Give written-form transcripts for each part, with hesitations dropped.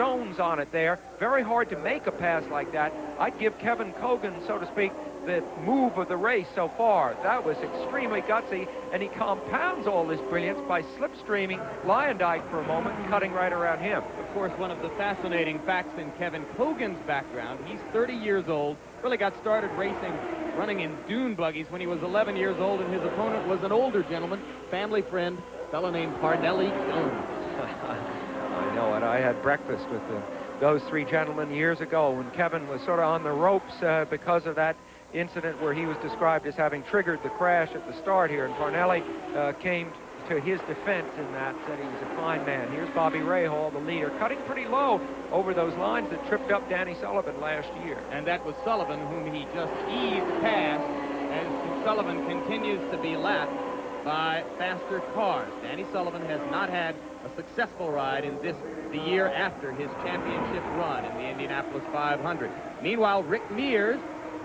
stones on it there. Very hard to make a pass like that. I'd give Kevin Cogan, so to speak, the move of the race so far. That was extremely gutsy, and he compounds all this brilliance by slipstreaming Lyondike for a moment and cutting right around him. Of course, one of the fascinating facts in Kevin Cogan's background, he's 30 years old, really got started racing, running in dune buggies when he was 11 years old, and his opponent was an older gentleman, family friend, a fellow named Parnelli Jones. I know it. I had breakfast with those three gentlemen years ago when Kevin was sort of on the ropes because of that incident where he was described as having triggered the crash at the start here, and Parnelli came to his defense in that, said he was a fine man. Here's Bobby Rahal, the leader, cutting pretty low over those lines that tripped up Danny Sullivan last year. And that was Sullivan, whom he just eased past, as Sullivan continues to be lapped by faster cars. Danny Sullivan has not had a successful ride in this, the year after his championship run in the Indianapolis 500. Meanwhile, Rick Mears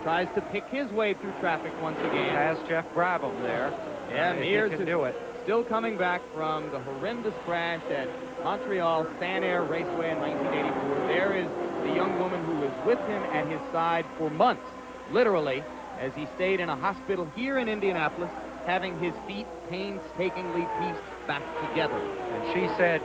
tries to pick his way through traffic once again. Has Jeff Brabham there. Yeah, Mears can do it. Still coming back from the horrendous crash at Montreal San Air Raceway in 1984. There is the young woman who was with him at his side for months, literally, as he stayed in a hospital here in Indianapolis, having his feet painstakingly pieced back together. And she said,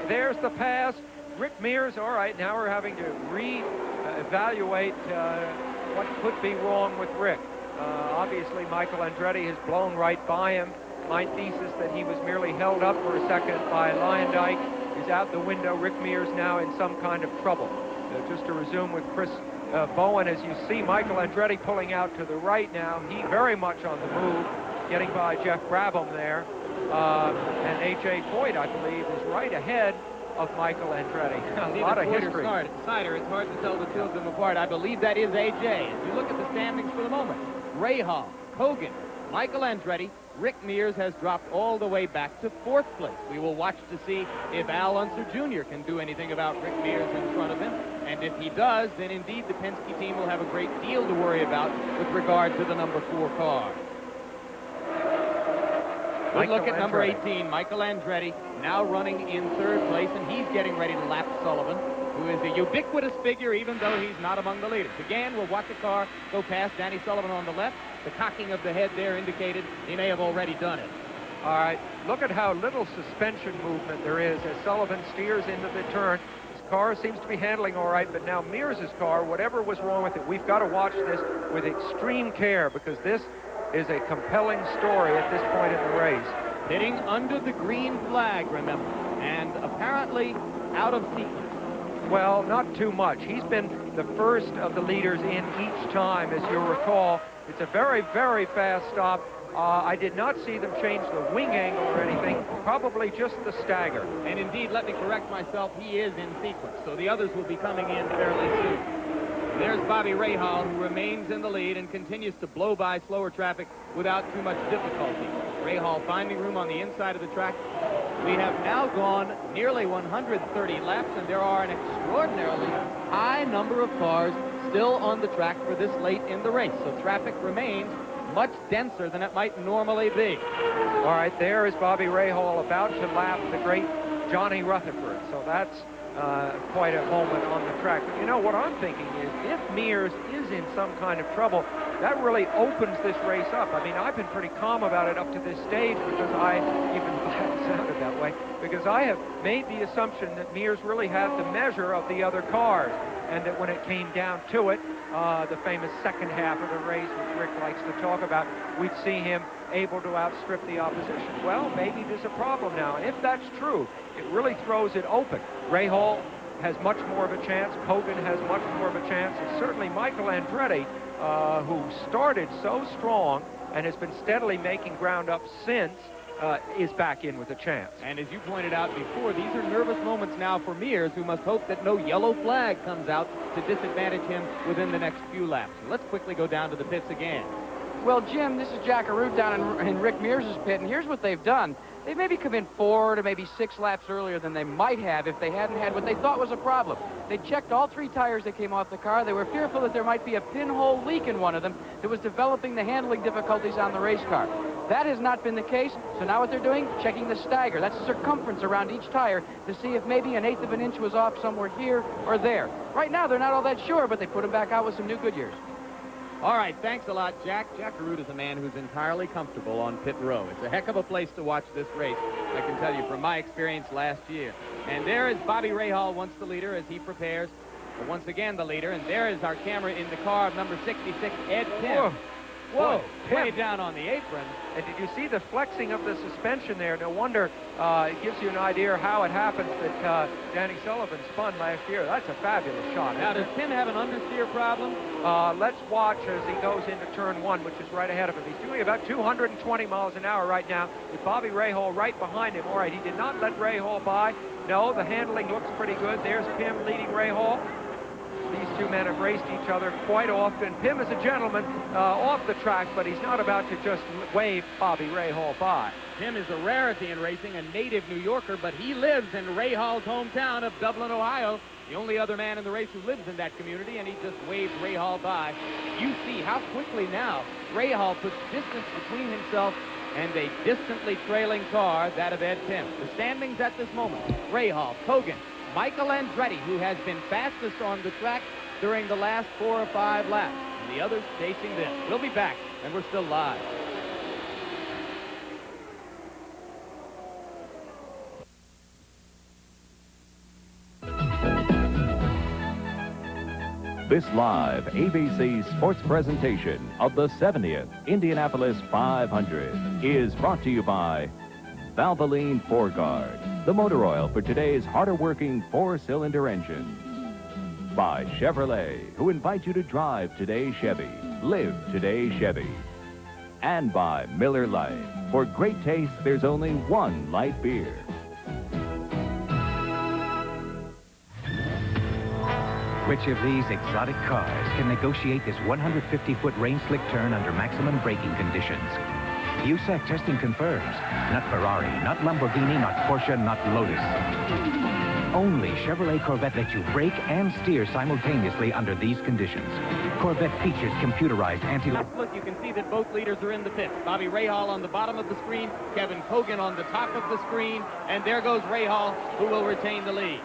there's the pass. Rick Mears, all right, now we're having to re-evaluate what could be wrong with Rick. Obviously, Michael Andretti has blown right by him. My thesis that he was merely held up for a second by Lyondike is out the window. Rick Mears now in some kind of trouble. Just to resume with Chris Bowen, as you see Michael Andretti pulling out to the right now. He very much on the move, getting by Jeff Brabham there. And A.J. Foyt, I believe, is right ahead of Michael Andretti. A lot of history. Cider, it's hard to tell the two of them apart. I believe that is A.J. If you look at the standings for the moment, Rahal, Hogan, Michael Andretti, Rick Mears has dropped all the way back to 4th place. We will watch to see if Al Unser Jr. can do anything about Rick Mears in front of him. And if he does, then indeed the Penske team will have a great deal to worry about with regard to the number 4 car. Good look at number 18, Michael Andretti, now running in 3rd place, and he's getting ready to lap Sullivan, who is a ubiquitous figure even though he's not among the leaders. Again, we'll watch a car go past Danny Sullivan on the left. The cocking of the head there indicated he may have already done it. All right, look at how little suspension movement there is as Sullivan steers into the turn. His car seems to be handling all right, but now Mears' car, whatever was wrong with it, we've got to watch this with extreme care because this is a compelling story at this point in the race. Hitting under the green flag, remember, and apparently out of sequence. Well, not too much. He's been the first of the leaders in each time, as you'll recall. It's a very, very fast stop. I did not see them change the wing angle or anything, probably just the stagger. And indeed, let me correct myself, he is in sequence, so the others will be coming in fairly soon. There's Bobby Rahal, who remains in the lead and continues to blow by slower traffic without too much difficulty. Rahal finding room on the inside of the track. We have now gone nearly 130 laps, and there are an extraordinarily high number of cars still on the track for this late in the race. So traffic remains much denser than it might normally be. All right, there is Bobby Rahal about to lap the great Johnny Rutherford. So that's quite a moment on the track. But you know, what I'm thinking is if Mears is in some kind of trouble, that really opens this race up. I mean, I've been pretty calm about it up to this stage because it sounded that way, because I have made the assumption that Mears really had the measure of the other cars, and that when it came down to it, the famous second half of the race, which Rick likes to talk about, we'd see him able to outstrip the opposition. Well, maybe there's a problem now, and if that's true, it really throws it open. Rahal has much more of a chance. Hogan has much more of a chance. And certainly Michael Andretti, who started so strong and has been steadily making ground up since, is back in with a chance. And as you pointed out before, these are nervous moments now for Mears, who must hope that no yellow flag comes out to disadvantage him within the next few laps. So let's quickly go down to the pits again. Well, Jim, this is Jack Arute down in Rick Mears' pit, and here's what they've done. They've maybe come in 4 to maybe 6 laps earlier than they might have if they hadn't had what they thought was a problem. They checked all 3 tires that came off the car. They were fearful that there might be a pinhole leak in one of them that was developing the handling difficulties on the race car. That has not been the case, so now what they're doing, checking the stagger. That's the circumference around each tire to see if maybe 1/8 of an inch was off somewhere here or there. Right now, they're not all that sure, but they put them back out with some new Goodyears. All right, thanks a lot, Jack. Jack Arute is a man who's entirely comfortable on pit row. It's a heck of a place to watch this race, I can tell you from my experience last year. And there is Bobby Rahal, once the leader, as he prepares for once again the leader. And there is our camera in the car of number 66, Ed Pim. Whoa. Whoa, way down on the apron. And did you see the flexing of the suspension there? No wonder it gives you an idea how it happens that Danny Sullivan spun last year. That's a fabulous shot. Now, does Tim have an understeer problem? Let's watch as he goes into turn 1, which is right ahead of him. He's doing about 220 miles an hour right now with Bobby Rahal right behind him. All right, he did not let Rahal by. No, the handling looks pretty good. There's Pim leading Rahal. These two men have raced each other quite often. Pim is a gentleman off the track, but he's not about to just wave Bobby Rahal by. Pim is a rarity in racing, a native New Yorker, but he lives in Rahal's hometown of Dublin, Ohio. The only other man in the race who lives in that community, and he just waved Rahal by. You see how quickly now Rahal puts distance between himself and a distantly trailing car, that of Ed Pim. The standings at this moment: Rahal, Kogan, Michael Andretti, who has been fastest on the track during the last 4 or 5 laps, and the others chasing this. We'll be back, and we're still live. This live ABC sports presentation of the 70th Indianapolis 500 is brought to you by Valvoline 4Guard, the motor oil for today's harder-working 4-cylinder engines. By Chevrolet, who invite you to drive today's Chevy, live today's Chevy. And by Miller Lite. For great taste, there's only one light beer. Which of these exotic cars can negotiate this 150-foot rain-slick turn under maximum braking conditions? USAC testing confirms. Not Ferrari, not Lamborghini, not Porsche, not Lotus. Only Chevrolet Corvette lets you brake and steer simultaneously under these conditions. Corvette features computerized anti-lock. Look, you can see that both leaders are in the pits. Bobby Rahal on the bottom of the screen, Kevin Kogan on the top of the screen, and there goes Rahal, who will retain the lead.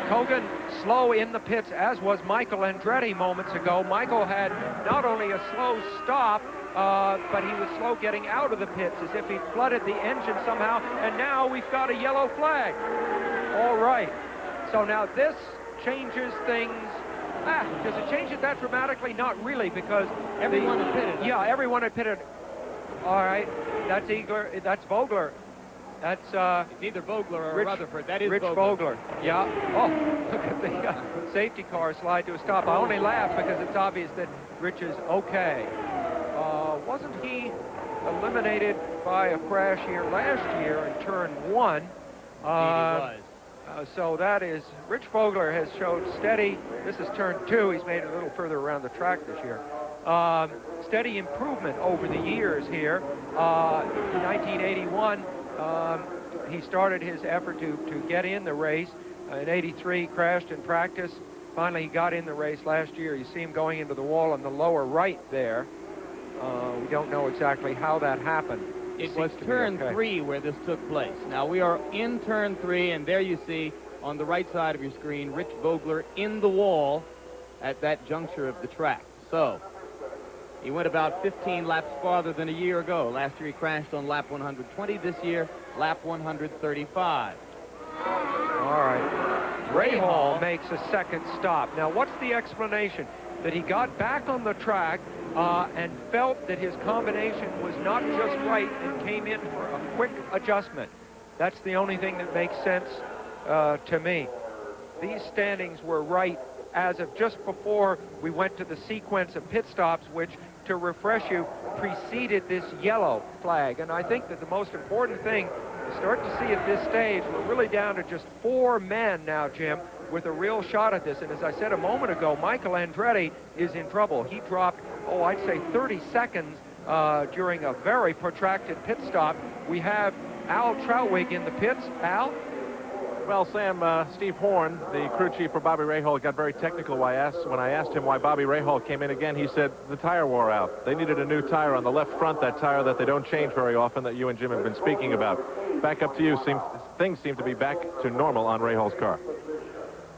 Kogan slow in the pits, as was Michael Andretti moments ago. Michael had not only a slow stop, but he was slow getting out of the pits, as if he'd flooded the engine somehow, and now we've got a yellow flag. All right. So now this changes things. Does it change it that dramatically? Not really, because everyone had pitted. Yeah, everyone had pitted. All right. That's Eagler. That's Vogler. That's it's either Vogler or Rutherford. That is Rich Vogler. Yeah. Oh, look at the safety car slide to a stop. I only laugh because it's obvious that Rich is okay. Wasn't he eliminated by a crash here last year in turn 1? He was. So that is, Rich Vogler has showed steady. This is turn 2. He's made it a little further around the track this year. Steady improvement over the years here. In 1981, he started his effort to get in the race. In 83, crashed in practice. Finally, he got in the race last year. You see him going into the wall on the lower right there. We don't know exactly how that happened. It was turn 3 where this took place. Now, we are in turn 3, and there you see on the right side of your screen, Rich Vogler in the wall at that juncture of the track. So, he went about 15 laps farther than a year ago. Last year he crashed on lap 120. This year, lap 135. All right. Rahal makes a second stop. Now, what's the explanation? That he got back on the track and felt that his combination was not just right and came in for a quick adjustment. That's the only thing that makes sense to me. These standings were right as of just before we went to the sequence of pit stops, which, to refresh you, preceded this yellow flag. And I think that the most important thing to start to see at this stage, we're really down to just 4 men now, Jim, with a real shot at this. And as I said a moment ago, Michael Andretti is in trouble. He dropped, I'd say 30 seconds during a very protracted pit stop. We have Al Trautwig in the pits. Al? Well, Sam, Steve Horn, the crew chief for Bobby Rahal, got very technical when I asked him why Bobby Rahal came in again. He said the tire wore out. They needed a new tire on the left front, that tire that they don't change very often that you and Jim have been speaking about. Back up to you. Things seem to be back to normal on Rahal's car.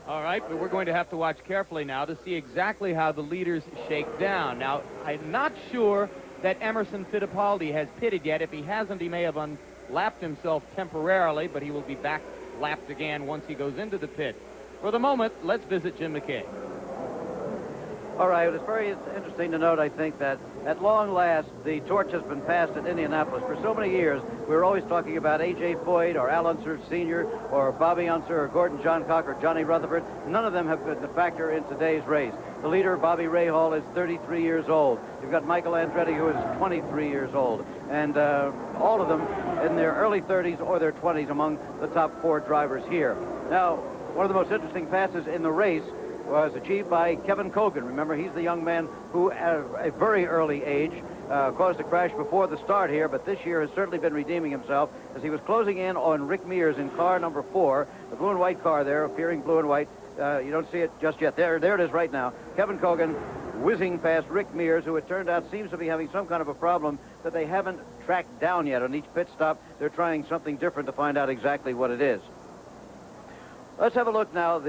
All right, but we're going to have to watch carefully now to see exactly how the leaders shake down. Now, I'm not sure that Emerson Fittipaldi has pitted yet. If he hasn't, he may have unlapped himself temporarily, but he will be back lapped again once he goes into the pit. For the moment, let's visit Jim McKay. All right, it's very interesting to note, I think, that at long last, the torch has been passed at Indianapolis. For so many years, we were always talking about A.J. Foyt or Al Unser Sr. or Bobby Unser or Gordon Johncock or Johnny Rutherford. None of them have been a factor in today's race. The leader, Bobby Rahal, is 33 years old. You've got Michael Andretti, who is 23 years old. And all of them in their early 30s or their 20s among the top 4 drivers here. Now, one of the most interesting passes in the race was achieved by Kevin Cogan. Remember, he's the young man who, at a very early age, caused a crash before the start here, but this year has certainly been redeeming himself as he was closing in on Rick Mears in car number 4, the blue and white car there, appearing blue and white. You don't see it just yet. There it is right now. Kevin Cogan whizzing past Rick Mears, who it turned out seems to be having some kind of a problem that they haven't tracked down yet. On each pit stop, they're trying something different to find out exactly what it is. Let's have a look now at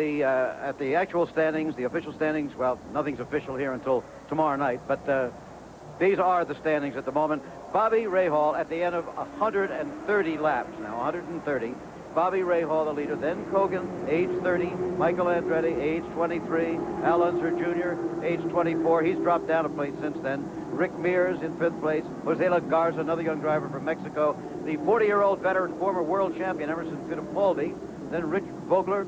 the actual standings, the official standings. Well, nothing's official here until tomorrow night, but these are the standings at the moment. Bobby Rahal at the end of 130 laps now, 130. Bobby Rahal, the leader. Then Cogan, age 30. Michael Andretti, age 23. Al Unser Jr., age 24. He's dropped down a place since then. Rick Mears in 5th place. Jose La Garza, another young driver from Mexico. The 40-year-old veteran, former world champion Emerson Fittipaldi. Then Rich Vogler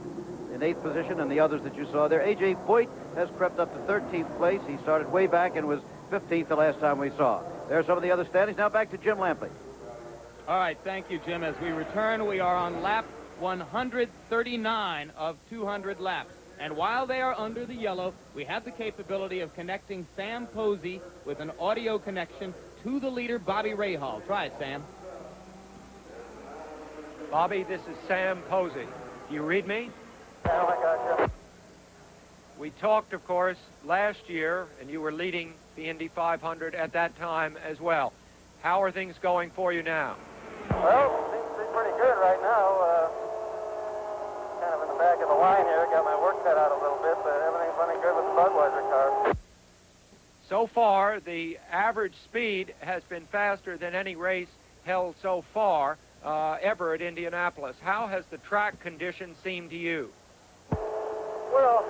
in 8th position, and the others that you saw there. A.J. Foyt has crept up to 13th place. He started way back and was 15th the last time we saw. There are some of the other standings. Now back to Jim Lampley. All right, thank you, Jim. As we return, we are on lap 139 of 200 laps. And while they are under the yellow, we have the capability of connecting Sam Posey with an audio connection to the leader, Bobby Rahal. Try it, Sam. Bobby, this is Sam Posey. Do you read me? Yeah, I got you. We talked, of course, last year, and you were leading the Indy 500 at that time as well. How are things going for you now? Well, seems to be pretty good right now. Kind of in the back of the line here. Got my work cut out a little bit, but everything's running good with the Budweiser car. So far, the average speed has been faster than any race held so far ever at Indianapolis. How has the track condition seemed to you? Well,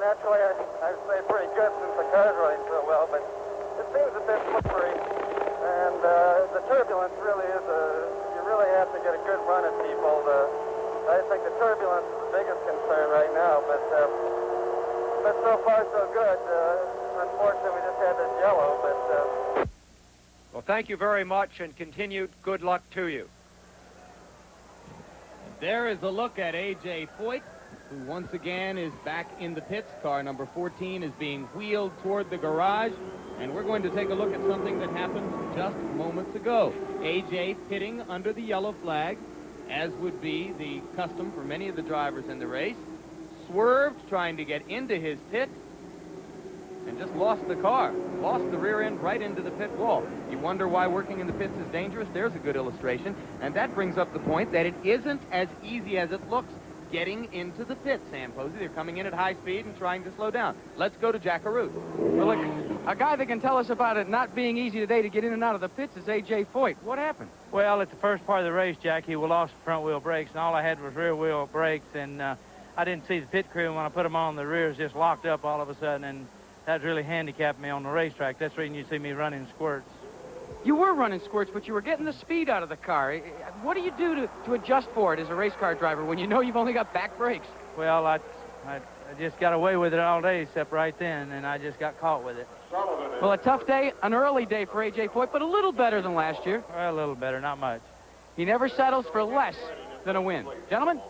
naturally, I'd say pretty good since the car's running so well, but it seems a bit slippery, and the turbulence really is you really have to get a good run at people. I think the turbulence is the biggest concern right now, but so far so good. Unfortunately, we just had this yellow, but... Well, thank you very much, and continued good luck to you. There is a look at A.J. Foyt, who once again is back in the pits. Car number 14 is being wheeled toward the garage, and we're going to take a look at something that happened just moments ago. A.J. pitting under the yellow flag, as would be the custom for many of the drivers in the race, swerved trying to get into his pit, and just lost the car, lost the rear end right into the pit wall. You wonder why working in the pits is dangerous? There's a good illustration. And that brings up the point that it isn't as easy as it looks getting into the pit, Sam Posey. They're coming in at high speed and trying to slow down. Let's go to Jack Arute. Well, look, a guy that can tell us about it not being easy today to get in and out of the pits is A.J. Foyt. What happened? Well, at the first part of the race, Jackie, we lost front wheel brakes, and all I had was rear wheel brakes, and I didn't see the pit crew, and when I put them on, the rears just locked up all of a sudden, and that really handicapped me on the racetrack. That's the reason you see me running squirts. You were running squirts, but you were getting the speed out of the car. What do you do to adjust for it as a race car driver when you know you've only got back brakes? Well, I just got away with it all day except right then, and I just got caught with it. Well, a tough day, an early day for A.J. Foyt, but a little better than last year. Well, a little better, not much. He never settles for less than a win. Gentlemen?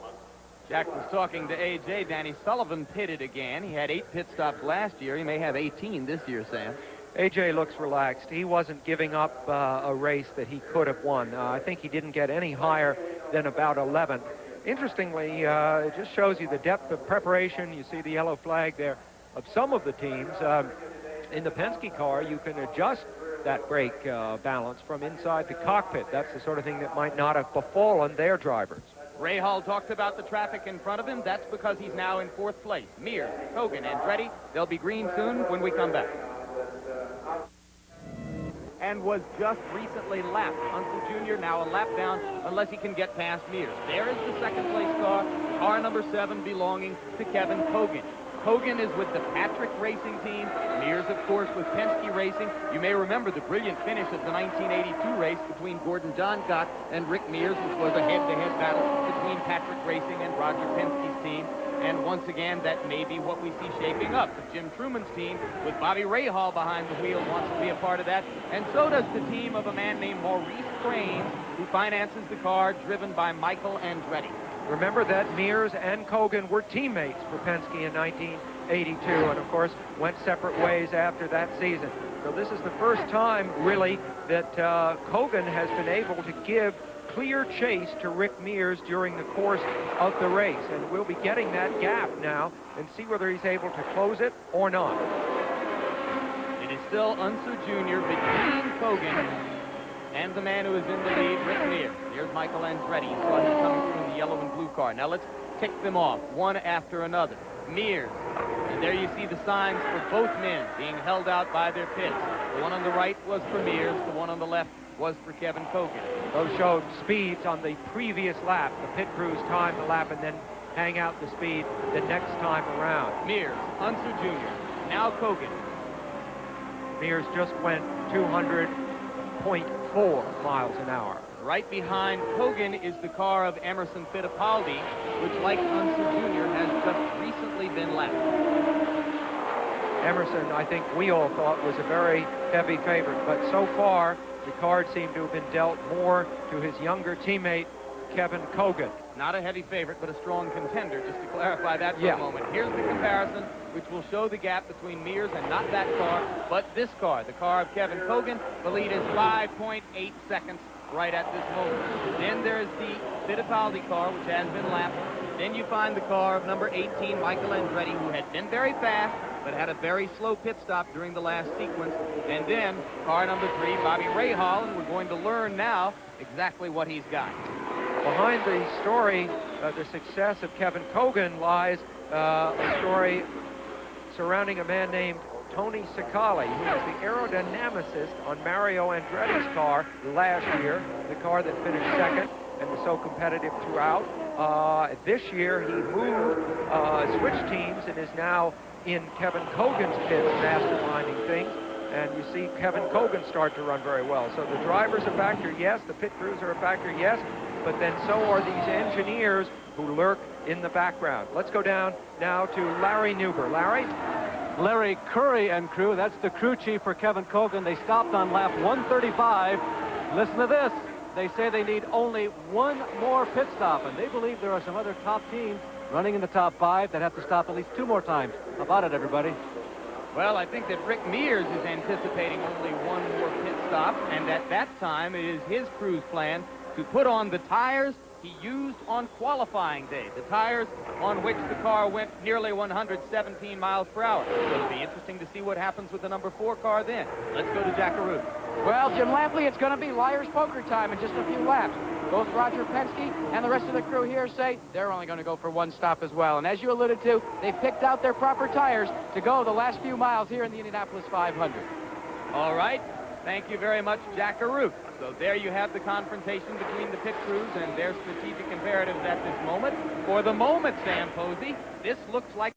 Jack was talking to A.J. Danny Sullivan pitted again. He had 8 pit stops last year. He may have 18 this year, Sam. A.J. looks relaxed. He wasn't giving up a race that he could have won. I think he didn't get any higher than about 11th. interestingly, it just shows you the depth of preparation. You see the yellow flag there of some of the teams. In the Penske car, you can adjust that brake balance from inside the cockpit. That's the sort of thing that might not have befallen their drivers. Rahal talked about the traffic in front of him. That's because he's now in 4th place. Mears, Hogan, Andretti, they'll be green soon when we come back. And was just recently lapped. Unser Jr. now a lap down unless he can get past Mears. There is the 2nd place car number 7 belonging to Kevin Hogan. Hogan is with the Patrick Racing team. Mears, of course, with Penske Racing. You may remember the brilliant finish of the 1982 race between Gordon Johncock and Rick Mears, which was a head-to-head battle between Patrick Racing and Roger Penske's team. And once again, that may be what we see shaping up. But Jim Truman's team, with Bobby Rahal behind the wheel, wants to be a part of that. And so does the team of a man named Maurice Cranes, who finances the car driven by Michael Andretti. Remember that Mears and Kogan were teammates for Penske in 1982, and of course went separate ways after that season. So this is the first time, really, that Kogan has been able to give clear chase to Rick Mears during the course of the race, and we'll be getting that gap now and see whether he's able to close it or not. It is still Unser Jr. between Kogan and the man who is in the lead, Rick Mears. Here's Michael Andretti. You saw him coming through the yellow and blue car. Now let's tick them off, one after another. Mears. And there you see the signs for both men being held out by their pits. The one on the right was for Mears. The one on the left was for Kevin Kogan. Those showed speeds on the previous lap. The pit crews time the lap and then hang out the speed the next time around. Mears, Unser Jr., now Kogan. Mears just went 200.4 miles an hour. Right behind Kogan is the car of Emerson Fittipaldi, which, like Unser Jr., has just recently been lapped. Emerson, I think we all thought, was a very heavy favorite, but so far the cards seem to have been dealt more to his younger teammate, Kevin Kogan. Not a heavy favorite, but a strong contender, just to clarify that for a moment. Here's the comparison, which will show the gap between Mears and not that car, but this car, the car of Kevin Kogan. The lead is 5.8 seconds right at this moment. Then there's the Fittipaldi car, which has been lapped. Then you find the car of number 18, Michael Andretti, who had been very fast, but had a very slow pit stop during the last sequence. And then car number 3, Bobby Rahal, and we're going to learn now exactly what he's got. Behind the story of the success of Kevin Kogan lies a story surrounding a man named Tony Sicali, who was the aerodynamicist on Mario Andretti's car last year, the car that finished second and was so competitive throughout. This year he moved, switched teams, and is now in Kevin Kogan's pit masterminding things. And you see Kevin Kogan start to run very well. So the driver's a factor, yes. The pit crews are a factor, yes. But then so are these engineers who lurk in the background. Let's go down now to Larry Newber. Larry Curry and crew, that's the crew chief for Kevin Kogan. They stopped on lap 135. Listen to this. They say they need only one more pit stop, and they believe there are some other top teams running in the top 5 that have to stop at least 2 more times. How about it, everybody? Well, I think that Rick Mears is anticipating only one more pit stop, and at that time it is his crew's plan to put on the tires he used on qualifying day, the tires on which the car went nearly 117 miles per hour. It'll be interesting to see what happens with the number 4 car then. Let's go to Jackaroo. Well, Jim Lampley, it's going to be liar's poker time in just a few laps. Both Roger Penske and the rest of the crew here say they're only going to go for one stop as well. And as you alluded to, they've picked out their proper tires to go the last few miles here in the Indianapolis 500. All right. Thank you very much, Jackaroo. So there you have the confrontation between the pit crews and their strategic imperatives at this moment. For the moment, Sam Posey, this looks like